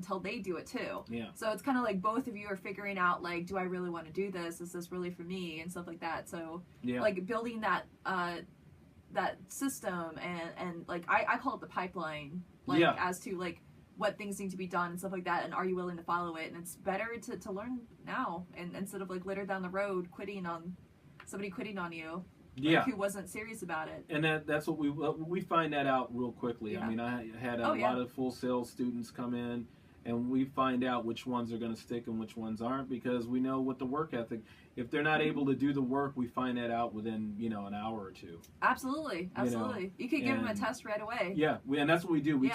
until they do it too. Yeah. So it's kind of like both of you are figuring out, like, do I really want to do this? Is this really for me? And stuff like that. So, like, building that that system and like, I call it the pipeline, like, as to, like, what things need to be done and stuff like that, and are you willing to follow it? And it's better to learn now, and instead of, like, later down the road somebody quitting on you. Like, who wasn't serious about it. And that's what we find that out real quickly. I mean, I had a lot of Full Sail students come in, and we find out which ones are going to stick and which ones aren't, because we know what the work ethic. If they're not able to do the work, we find that out within, you know, an hour or two. Absolutely. You could give them a test right away. Yeah, and that's what we do. We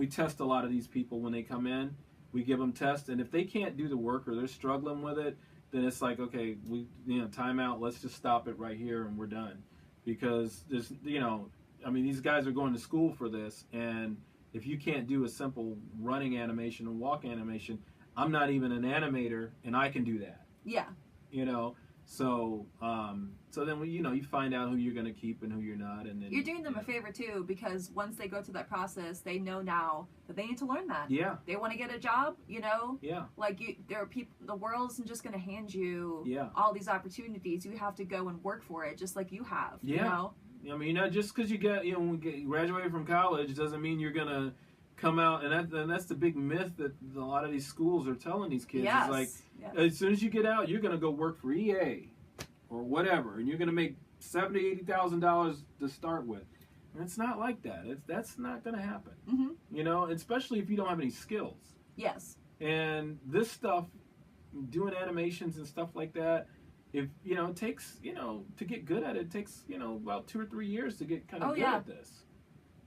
test a lot of these people when they come in. We give them tests, and if they can't do the work or they're struggling with it, then it's like, okay, time out. Let's just stop it right here, and we're done. Because there's, I mean, these guys are going to school for this, and if you can't do a simple running animation and walk animation, I'm not even an animator, and I can do that. Yeah. So then you find out who you're going to keep and who you're not, and then you're doing them a favor too, because once they go through that process, they know now that they need to learn that. Yeah. They want to get a job, Yeah. Like, there are people. The world isn't just going to hand you all these opportunities. You have to go and work for it, just like you have. Yeah. I mean, just because you graduated from college doesn't mean you're going to come out, and that's the big myth that a lot of these schools are telling these kids. Yes. Is like, as soon as you get out, you're going to go work for EA or whatever, and you're going to make $70,000, $80,000 to start with. And it's not like that. That's not going to happen. Mm-hmm. Especially if you don't have any skills. Yes. And this stuff, doing animations and stuff like that, if it takes to get good at it, takes about 2 or 3 years to get kind of good at this.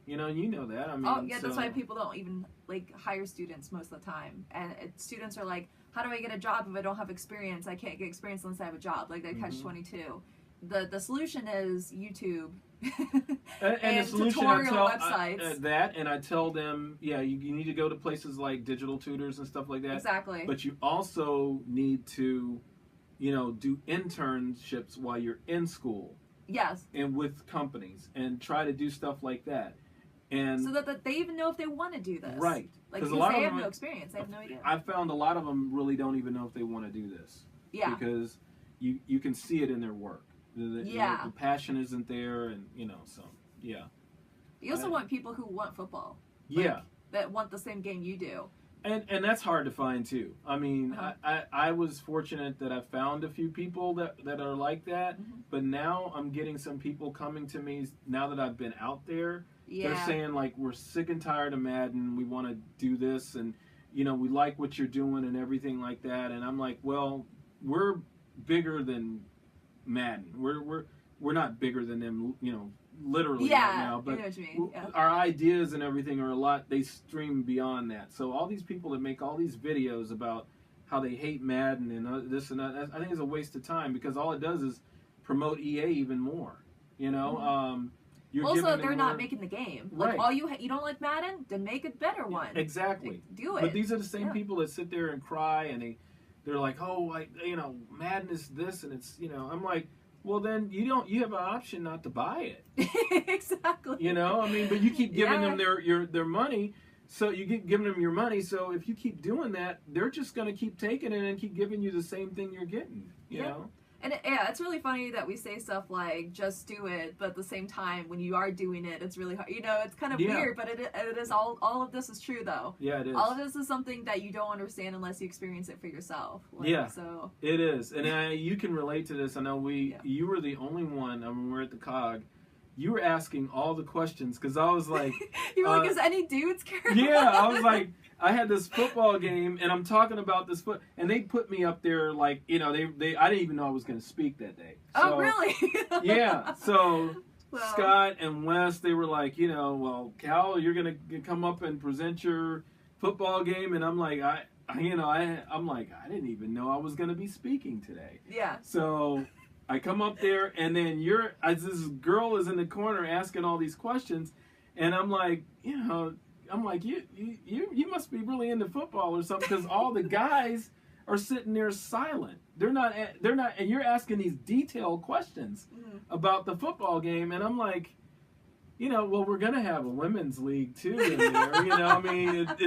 You know that. I mean, that's why people don't even, like, hire students most of the time. And students are like, how do I get a job if I don't have experience? I can't get experience unless I have a job. Like, they catch-22. The solution is YouTube and the solution, tutorial websites. And I tell them, you need to go to places like digital tutors and stuff like that. Exactly. But you also need to, do internships while you're in school. Yes. And with companies, and try to do stuff like that. And so that they even know if they want to do this. Right. Like, because they have no experience. They have no idea. I found a lot of them really don't even know if they want to do this. Yeah. Because you can see it in their work. The passion isn't there, and, so, yeah. You also want people who want football. That want the same game you do. And that's hard to find, too. I mean, I was fortunate that I found a few people that are like that, but now I'm getting some people coming to me, now that I've been out there. They're saying, like, we're sick and tired of Madden, we want to do this, and, we like what you're doing and everything like that. And I'm like, well, we're bigger than Madden. We're not bigger than them, literally right now, but I know what you mean. Our ideas and everything are they stream beyond that. So all these people that make all these videos about how they hate Madden and this and that, I think it's a waste of time, because all it does is promote EA even more. Also, they're not making the game. Like, all you don't like Madden, then make a better one. Exactly. Like, do it. But these are the same people that sit there and cry, and they're like, oh, Madden is this, and it's, I'm like, well, then you have an option not to buy it. Exactly. I mean, but you keep giving them their money, so you keep giving them your money. So if you keep doing that, they're just going to keep taking it and keep giving you the same thing you're getting. You know. And it's really funny that we say stuff like "just do it," but at the same time, when you are doing it, it's really hard. It's kind of weird, but it is all of this is true though. Yeah, it is. All of this is something that you don't understand unless you experience it for yourself. So it is, and you can relate to this. I know you were the only one. I mean, we're at the COGG. You were asking all the questions, because I was like, you were like, is any dudes care? I was like, I had this football game, and I'm talking about this and they put me up there like, I didn't even know I was going to speak that day. So, oh, really? So Scott and Wes, they were like, well, Cal, you're going to come up and present your football game, and I'm like, I'm like, I didn't even know I was going to be speaking today. Yeah. So I come up there, and then this girl is in the corner asking all these questions, and I'm like, you must be really into football or something, because all the guys are sitting there silent. They're not, and you're asking these detailed questions about the football game, and I'm like, well, we're gonna have a women's league too in there. I mean, it's